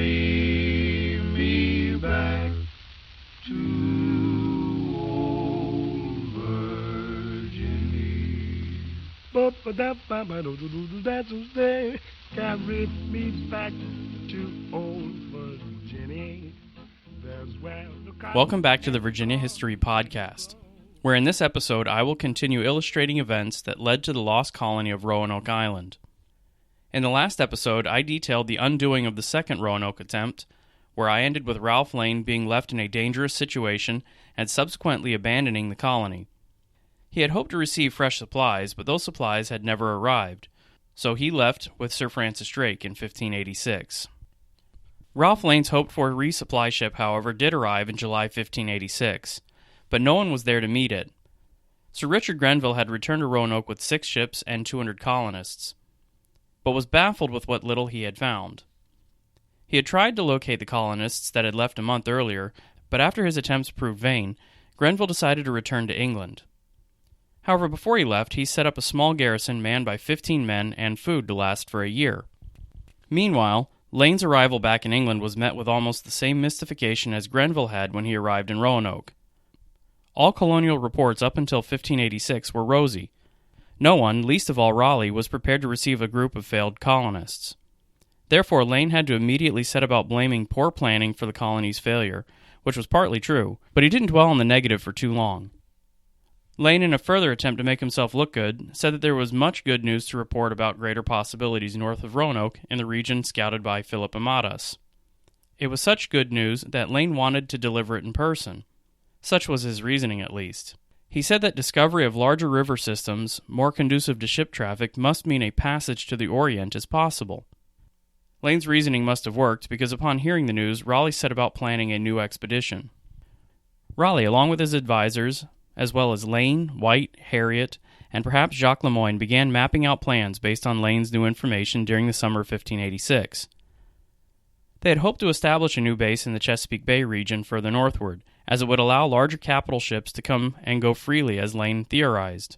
carry me back to old Virginia. Carry me back to old Virginia. Welcome back to the Virginia History Podcast, where in this episode I will continue illustrating events that led to the lost colony of Roanoke Island. In the last episode, I detailed the undoing of the second Roanoke attempt, where I ended with Ralph Lane being left in a dangerous situation and subsequently abandoning the colony. He had hoped to receive fresh supplies, but those supplies had never arrived, so he left with Sir Francis Drake in 1586. Ralph Lane's hoped-for resupply ship, however, did arrive in July 1586, but no one was there to meet it. Sir Richard Grenville had returned to Roanoke with 6 ships and 200 colonists, but was baffled with what little he had found. He had tried to locate the colonists that had left a month earlier, but after his attempts proved vain, Grenville decided to return to England. However, before he left, he set up a small garrison manned by 15 men and food to last for a year. Meanwhile, Lane's arrival back in England was met with almost the same mystification as Grenville had when he arrived in Roanoke. All colonial reports up until 1586 were rosy. No one, least of all Raleigh, was prepared to receive a group of failed colonists. Therefore, Lane had to immediately set about blaming poor planning for the colony's failure, which was partly true, but he didn't dwell on the negative for too long. Lane, in a further attempt to make himself look good, said that there was much good news to report about greater possibilities north of Roanoke in the region scouted by Philip Amadas. It was such good news that Lane wanted to deliver it in person. Such was his reasoning, at least. He said that discovery of larger river systems, more conducive to ship traffic, must mean a passage to the Orient is possible. Lane's reasoning must have worked, because upon hearing the news, Raleigh set about planning a new expedition. Raleigh, along with his advisors, as well as Lane, White, Harriet, and perhaps Jacques Lemoyne, began mapping out plans based on Lane's new information during the summer of 1586. They had hoped to establish a new base in the Chesapeake Bay region further northward, as it would allow larger capital ships to come and go freely, as Lane theorized.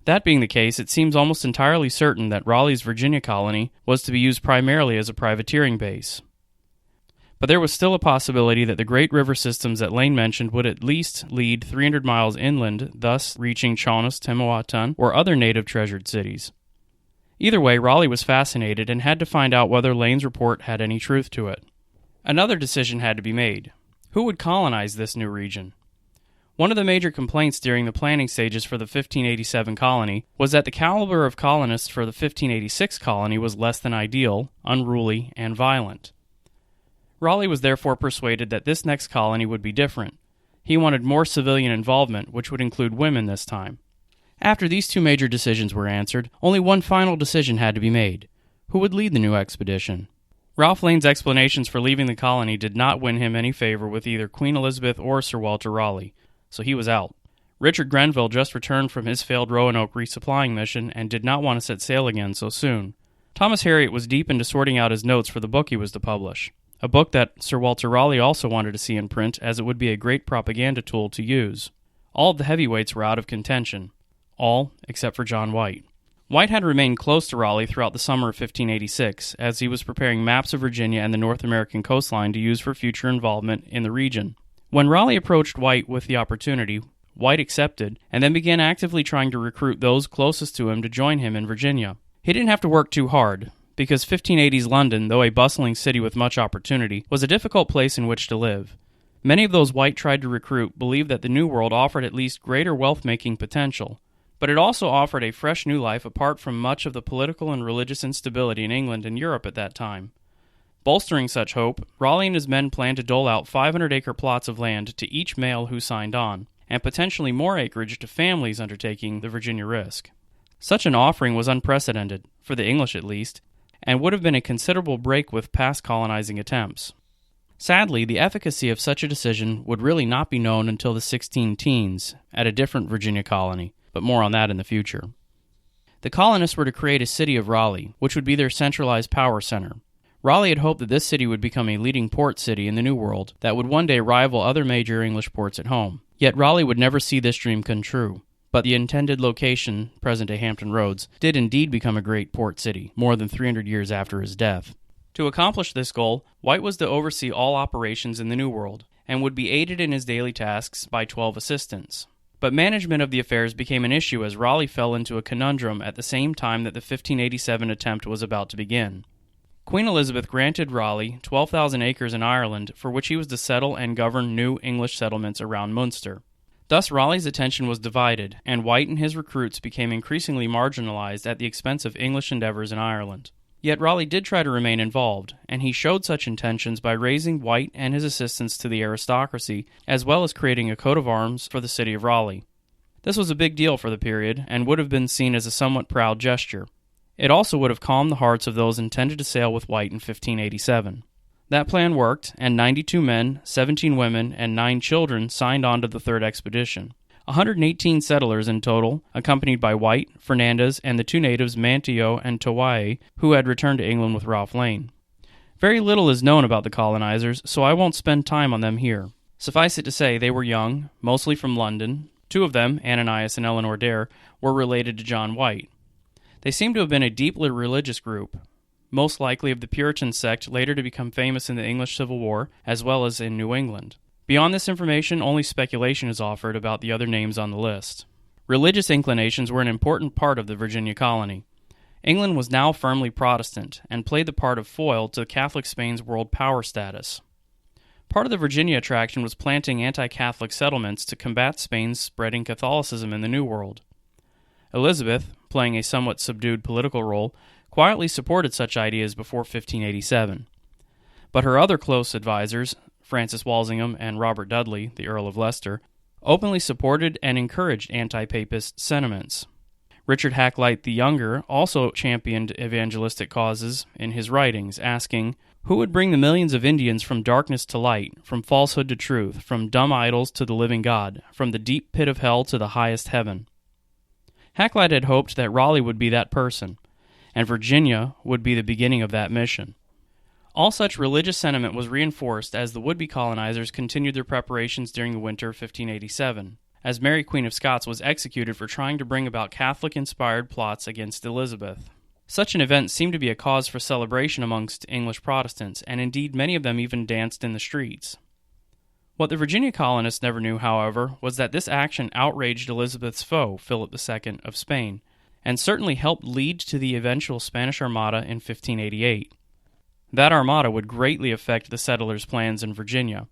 That being the case, it seems almost entirely certain that Raleigh's Virginia colony was to be used primarily as a privateering base. But there was still a possibility that the great river systems that Lane mentioned would at least lead 300 miles inland, thus reaching Chaunus, Temawaton, or other native treasured cities. Either way, Raleigh was fascinated and had to find out whether Lane's report had any truth to it. Another decision had to be made. Who would colonize this new region? One of the major complaints during the planning stages for the 1587 colony was that the caliber of colonists for the 1586 colony was less than ideal, unruly, and violent. Raleigh was therefore persuaded that this next colony would be different. He wanted more civilian involvement, which would include women this time. After these two major decisions were answered, only one final decision had to be made. Who would lead the new expedition? Ralph Lane's explanations for leaving the colony did not win him any favor with either Queen Elizabeth or Sir Walter Raleigh, so he was out. Richard Grenville just returned from his failed Roanoke resupplying mission and did not want to set sail again so soon. Thomas Harriot was deep into sorting out his notes for the book he was to publish, a book that Sir Walter Raleigh also wanted to see in print, as it would be a great propaganda tool to use. All of the heavyweights were out of contention. All except for John White. White had remained close to Raleigh throughout the summer of 1586, as he was preparing maps of Virginia and the North American coastline to use for future involvement in the region. When Raleigh approached White with the opportunity, White accepted, and then began actively trying to recruit those closest to him to join him in Virginia. He didn't have to work too hard, because 1580s London, though a bustling city with much opportunity, was a difficult place in which to live. Many of those White tried to recruit believed that the New World offered at least greater wealth-making potential, but it also offered a fresh new life apart from much of the political and religious instability in England and Europe at that time. Bolstering such hope, Raleigh and his men planned to dole out 500-acre plots of land to each male who signed on, and potentially more acreage to families undertaking the Virginia risk. Such an offering was unprecedented, for the English at least, and would have been a considerable break with past colonizing attempts. Sadly, the efficacy of such a decision would really not be known until the 16-teens, at a different Virginia colony, but more on that in the future. The colonists were to create a city of Raleigh, which would be their centralized power center. Raleigh had hoped that this city would become a leading port city in the New World that would one day rival other major English ports at home. Yet Raleigh would never see this dream come true. But the intended location, present-day Hampton Roads, did indeed become a great port city, more than 300 years after his death. To accomplish this goal, White was to oversee all operations in the New World, and would be aided in his daily tasks by 12 assistants. But management of the affairs became an issue as Raleigh fell into a conundrum at the same time that the 1587 attempt was about to begin. Queen Elizabeth granted Raleigh 12,000 acres in Ireland, for which he was to settle and govern new English settlements around Munster. Thus Raleigh's attention was divided, and White and his recruits became increasingly marginalized at the expense of English endeavors in Ireland. Yet Raleigh did try to remain involved, and he showed such intentions by raising White and his assistants to the aristocracy, as well as creating a coat of arms for the city of Raleigh. This was a big deal for the period, and would have been seen as a somewhat proud gesture. It also would have calmed the hearts of those intended to sail with White in 1587. That plan worked, and 92 men, 17 women, and 9 children signed on to the third expedition. 118 settlers in total, accompanied by White, Fernandez, and the 2 natives Manteo and Towai, who had returned to England with Ralph Lane. Very little is known about the colonizers, so I won't spend time on them here. Suffice it to say, they were young, mostly from London. 2 of them, Ananias and Eleanor Dare, were related to John White. They seem to have been a deeply religious group, most likely of the Puritan sect later to become famous in the English Civil War, as well as in New England. Beyond this information, only speculation is offered about the other names on the list. Religious inclinations were an important part of the Virginia colony. England was now firmly Protestant, and played the part of foil to Catholic Spain's world power status. Part of the Virginia attraction was planting anti-Catholic settlements to combat Spain's spreading Catholicism in the New World. Elizabeth, playing a somewhat subdued political role, quietly supported such ideas before 1587. But her other close advisers, Francis Walsingham and Robert Dudley, the Earl of Leicester, openly supported and encouraged anti-papist sentiments. Richard Hakluyt the Younger also championed evangelistic causes in his writings, asking, "Who would bring the millions of Indians from darkness to light, from falsehood to truth, from dumb idols to the living God, from the deep pit of hell to the highest heaven?" Hakluyt had hoped that Raleigh would be that person, and Virginia would be the beginning of that mission. All such religious sentiment was reinforced as the would-be colonizers continued their preparations during the winter of 1587, as Mary Queen of Scots was executed for trying to bring about Catholic-inspired plots against Elizabeth. Such an event seemed to be a cause for celebration amongst English Protestants, and indeed many of them even danced in the streets. What the Virginia colonists never knew, however, was that this action outraged Elizabeth's foe, Philip II of Spain, and certainly helped lead to the eventual Spanish Armada in 1588. That armada would greatly affect the settlers' plans in Virginia,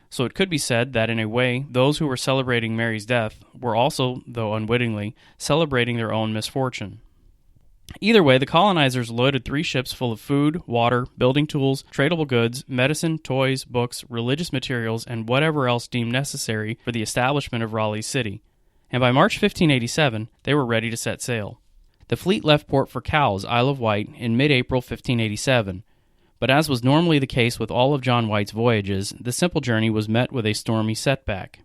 so it could be said that in a way, those who were celebrating Mary's death were also, though unwittingly, celebrating their own misfortune. Either way, the colonizers loaded 3 ships full of food, water, building tools, tradable goods, medicine, toys, books, religious materials, and whatever else deemed necessary for the establishment of Raleigh's city. And by March 1587, they were ready to set sail. The fleet left port for Cowes, Isle of Wight, in mid-April 1587, but as was normally the case with all of John White's voyages, the simple journey was met with a stormy setback.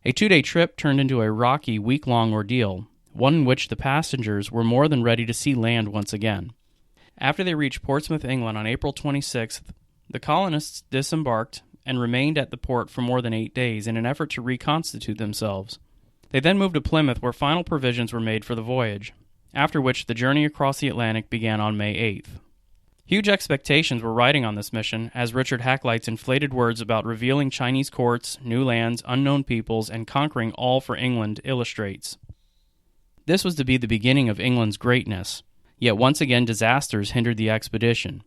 A 2-day trip turned into a rocky, week-long ordeal, one in which the passengers were more than ready to see land once again. After they reached Portsmouth, England on April 26th, the colonists disembarked and remained at the port for more than 8 days in an effort to reconstitute themselves. They then moved to Plymouth, where final provisions were made for the voyage, after which the journey across the Atlantic began on May 8th. Huge expectations were riding on this mission, as Richard Hakluyt's inflated words about revealing Chinese courts, new lands, unknown peoples, and conquering all for England illustrates. This was to be the beginning of England's greatness, yet once again disasters hindered the expedition.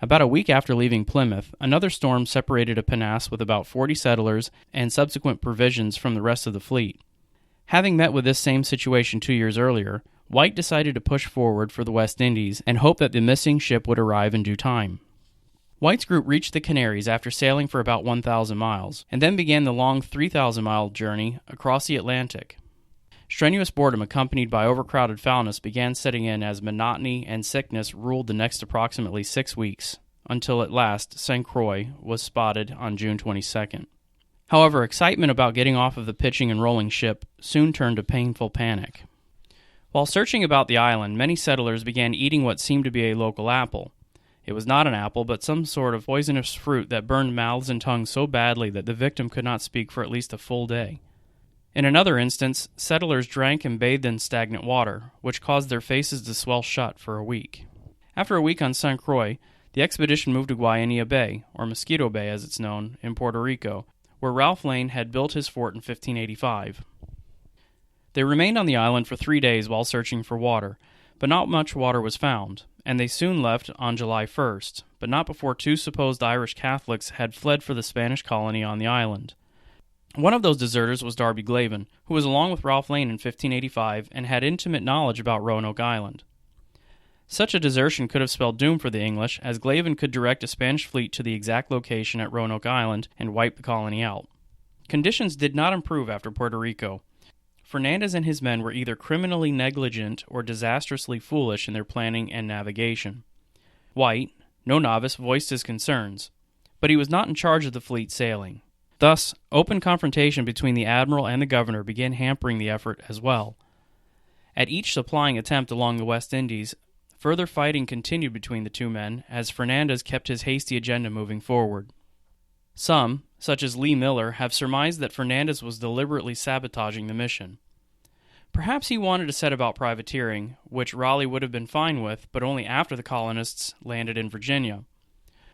About a week after leaving Plymouth, another storm separated a pinnace with about 40 settlers and subsequent provisions from the rest of the fleet. Having met with this same situation 2 years earlier, White decided to push forward for the West Indies and hope that the missing ship would arrive in due time. White's group reached the Canaries after sailing for about 1,000 miles, and then began the long 3,000-mile journey across the Atlantic. Strenuous boredom accompanied by overcrowded foulness began setting in as monotony and sickness ruled the next approximately 6 weeks, until at last St. Croix was spotted on June 22nd. However, excitement about getting off of the pitching and rolling ship soon turned to painful panic. While searching about the island, many settlers began eating what seemed to be a local apple. It was not an apple, but some sort of poisonous fruit that burned mouths and tongues so badly that the victim could not speak for at least a full day. In another instance, settlers drank and bathed in stagnant water, which caused their faces to swell shut for a week. After a week on St. Croix, The expedition moved to Guayanilla Bay, or Mosquito Bay as it's known, in Puerto Rico, where Ralph Lane had built his fort in 1585. They remained on the island for 3 days while searching for water, but not much water was found, and they soon left on July 1st, but not before 2 supposed Irish Catholics had fled for the Spanish colony on the island. One of those deserters was Darby Glavin, who was along with Ralph Lane in 1585 and had intimate knowledge about Roanoke Island. Such a desertion could have spelled doom for the English, as Glavin could direct a Spanish fleet to the exact location at Roanoke Island and wipe the colony out. Conditions did not improve after Puerto Rico. Fernandez and his men were either criminally negligent or disastrously foolish in their planning and navigation. White, no novice, voiced his concerns, but he was not in charge of the fleet sailing. Thus, open confrontation between the admiral and the governor began hampering the effort as well. At each supplying attempt along the West Indies, further fighting continued between the two men as Fernandez kept his hasty agenda moving forward. Some, such as Lee Miller, have surmised that Fernandez was deliberately sabotaging the mission. Perhaps he wanted to set about privateering, which Raleigh would have been fine with, but only after the colonists landed in Virginia.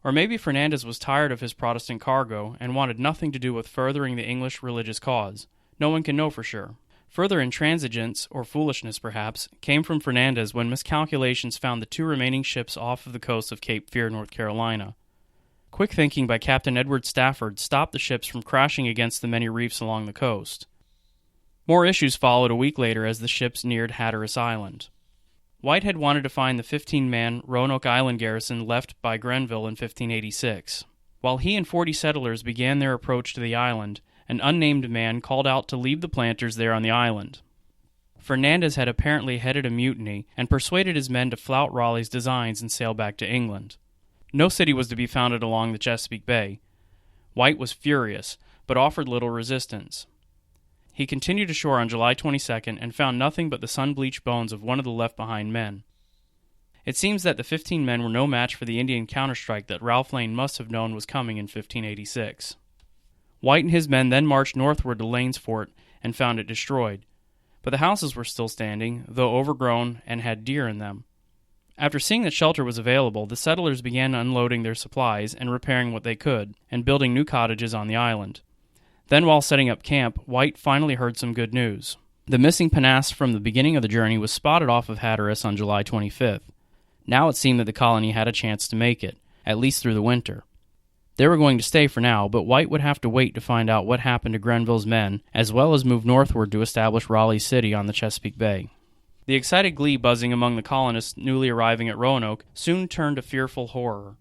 Or maybe Fernandez was tired of his Protestant cargo and wanted nothing to do with furthering the English religious cause. No one can know for sure. Further intransigence, or foolishness perhaps, came from Fernandez when miscalculations found the 2 remaining ships off of the coast of Cape Fear, North Carolina. Quick thinking by Captain Edward Stafford stopped the ships from crashing against the many reefs along the coast. More issues followed a week later as the ships neared Hatteras Island. White had wanted to find the 15-man Roanoke Island garrison left by Grenville in 1586. While he and 40 settlers began their approach to the island, an unnamed man called out to leave the planters there on the island. Fernandez had apparently headed a mutiny and persuaded his men to flout Raleigh's designs and sail back to England. No city was to be founded along the Chesapeake Bay. White was furious, but offered little resistance. He continued ashore on July 22nd and found nothing but the sun-bleached bones of one of the left-behind men. It seems that the 15 men were no match for the Indian counterstrike that Ralph Lane must have known was coming in 1586. White and his men then marched northward to Lane's fort and found it destroyed, but the houses were still standing, though overgrown and had deer in them. After seeing that shelter was available, the settlers began unloading their supplies and repairing what they could, and building new cottages on the island. Then, while setting up camp, White finally heard some good news. The missing pinnace from the beginning of the journey was spotted off of Hatteras on July 25th. Now it seemed that the colony had a chance to make it, at least through the winter. They were going to stay for now, but White would have to wait to find out what happened to Grenville's men, as well as move northward to establish Raleigh's city on the Chesapeake Bay. The excited glee buzzing among the colonists newly arriving at Roanoke soon turned to fearful horror.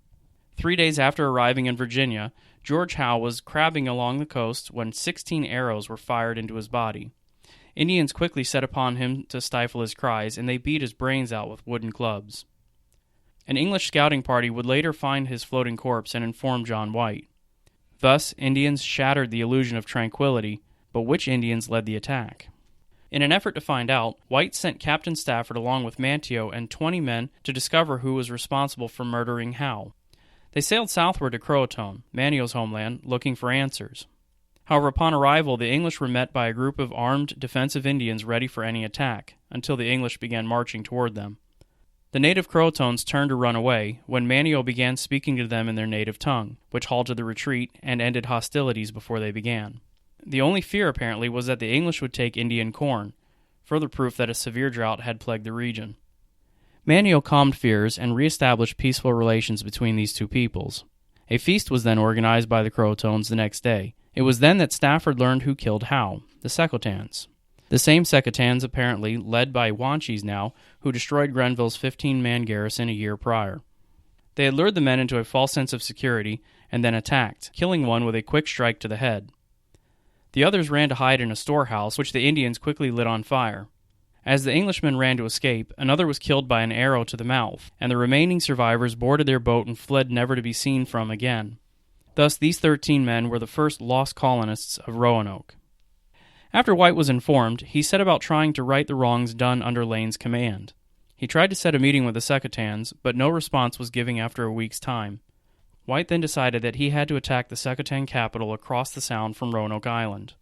3 days after arriving in Virginia, George Howe was crabbing along the coast when 16 arrows were fired into his body. Indians quickly set upon him to stifle his cries, and they beat his brains out with wooden clubs. An English scouting party would later find his floating corpse and inform John White. Thus, Indians shattered the illusion of tranquility, but which Indians led the attack? In an effort to find out, White sent Captain Stafford along with Manteo and 20 men to discover who was responsible for murdering Howe. They sailed southward to Croatoan, Manio's homeland, looking for answers. However, upon arrival, the English were met by a group of armed defensive Indians ready for any attack, until the English began marching toward them. The native Croatoans turned to run away, when Manio began speaking to them in their native tongue, which halted the retreat and ended hostilities before they began. The only fear, apparently, was that the English would take Indian corn, further proof that a severe drought had plagued the region. Manio calmed fears and reestablished peaceful relations between these two peoples. A feast was then organized by the Croatoans the next day. It was then that Stafford learned who killed Howe, the Secotans. The same Secotans, apparently, led by Wanchese now, who destroyed Grenville's 15-man garrison a year prior. They had lured the men into a false sense of security and then attacked, killing one with a quick strike to the head. The others ran to hide in a storehouse, which the Indians quickly lit on fire. As the Englishmen ran to escape, another was killed by an arrow to the mouth, and the remaining survivors boarded their boat and fled never to be seen from again. Thus, these 13 men were the first lost colonists of Roanoke. After White was informed, he set about trying to right the wrongs done under Lane's command. He tried to set a meeting with the Secotans, but no response was given after a week's time. White then decided that he had to attack the Secotan capital across the Sound from Roanoke Island.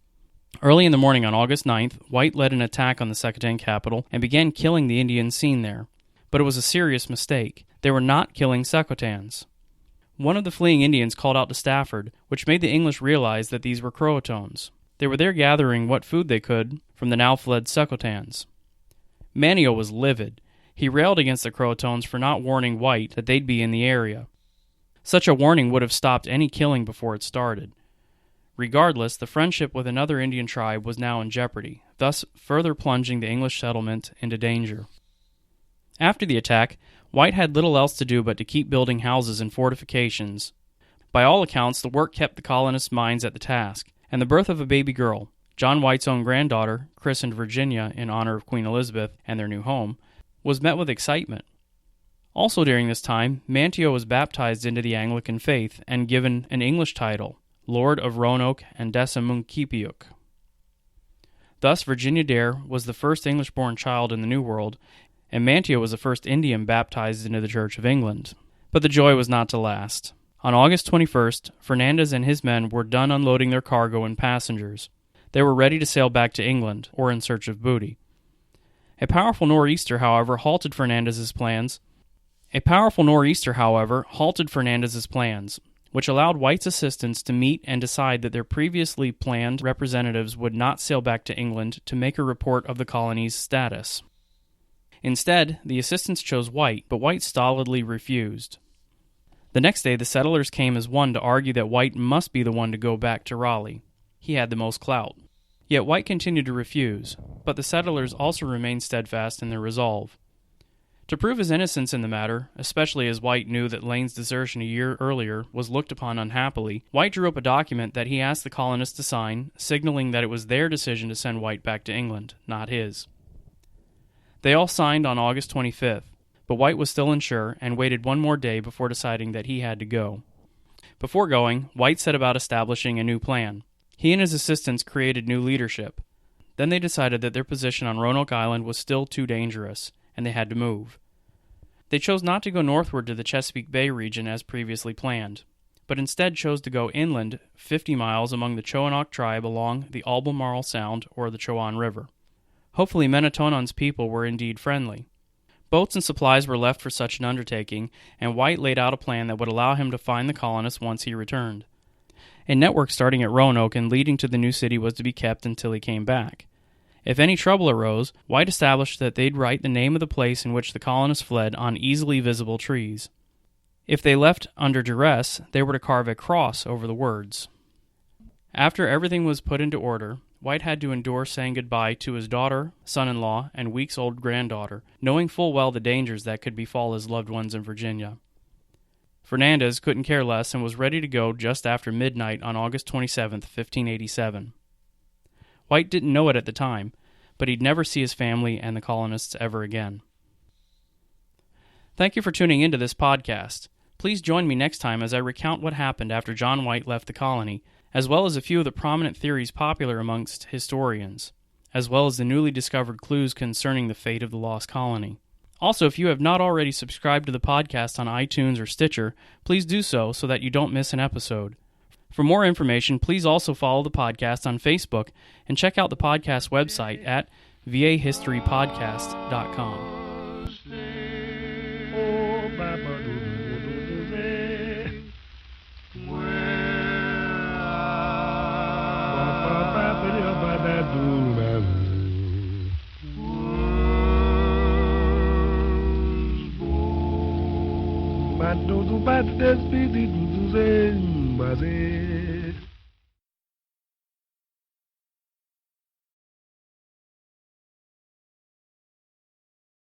Early in the morning on August 9th, White led an attack on the Secotan capital and began killing the Indians seen there. But it was a serious mistake. They were not killing Secotans. One of the fleeing Indians called out to Stafford, which made the English realize that these were Croatoans. They were there gathering what food they could from the now fled Secotans. Manteo was livid. He railed against the Croatoans for not warning White that they'd be in the area. Such a warning would have stopped any killing before it started. Regardless, the friendship with another Indian tribe was now in jeopardy, thus further plunging the English settlement into danger. After the attack, White had little else to do but to keep building houses and fortifications. By all accounts, the work kept the colonists' minds at the task, and the birth of a baby girl, John White's own granddaughter, christened Virginia in honor of Queen Elizabeth and their new home, was met with excitement. Also during this time, Manteo was baptized into the Anglican faith and given an English title, Lord of Roanoke and Desamunkepiuk. Thus, Virginia Dare was the first English-born child in the New World, and Manteo was the first Indian baptized into the Church of England. But the joy was not to last. On August 21st, Fernandez and his men were done unloading their cargo and passengers. They were ready to sail back to England, or in search of booty. A powerful nor'easter, however, halted Fernandez's plans, which allowed White's assistants to meet and decide that their previously planned representatives would not sail back to England to make a report of the colony's status. Instead, the assistants chose White, but White stolidly refused. The next day, the settlers came as one to argue that White must be the one to go back to Raleigh. He had the most clout. Yet White continued to refuse, but the settlers also remained steadfast in their resolve. To prove his innocence in the matter, especially as White knew that Lane's desertion a year earlier was looked upon unhappily, White drew up a document that he asked the colonists to sign, signaling that it was their decision to send White back to England, not his. They all signed on August 25th, but White was still unsure and waited one more day before deciding that he had to go. Before going, White set about establishing a new plan. He and his assistants created new leadership. Then they decided that their position on Roanoke Island was still too dangerous, and they had to move. They chose not to go northward to the Chesapeake Bay region as previously planned, but instead chose to go inland 50 miles among the Roanoke tribe along the Albemarle Sound or the Chowan River. Hopefully Menatonon's people were indeed friendly. Boats and supplies were left for such an undertaking, and White laid out a plan that would allow him to find the colonists once he returned. A network starting at Roanoke and leading to the new city was to be kept until he came back. If any trouble arose, White established that they'd write the name of the place in which the colonists fled on easily visible trees. If they left under duress, they were to carve a cross over the words. After everything was put into order, White had to endure saying goodbye to his daughter, son-in-law, and weeks-old granddaughter, knowing full well the dangers that could befall his loved ones in Virginia. Fernandez couldn't care less and was ready to go just after midnight on August 27, 1587. White didn't know it at the time, but he'd never see his family and the colonists ever again. Thank you for tuning into this podcast. Please join me next time as I recount what happened after John White left the colony, as well as a few of the prominent theories popular amongst historians, as well as the newly discovered clues concerning the fate of the lost colony. Also, if you have not already subscribed to the podcast on iTunes or Stitcher, please do so that you don't miss an episode. For more information, please also follow the podcast on Facebook and check out the podcast website at vahistorypodcast.com. Mas tudo bate despedido dos embazes.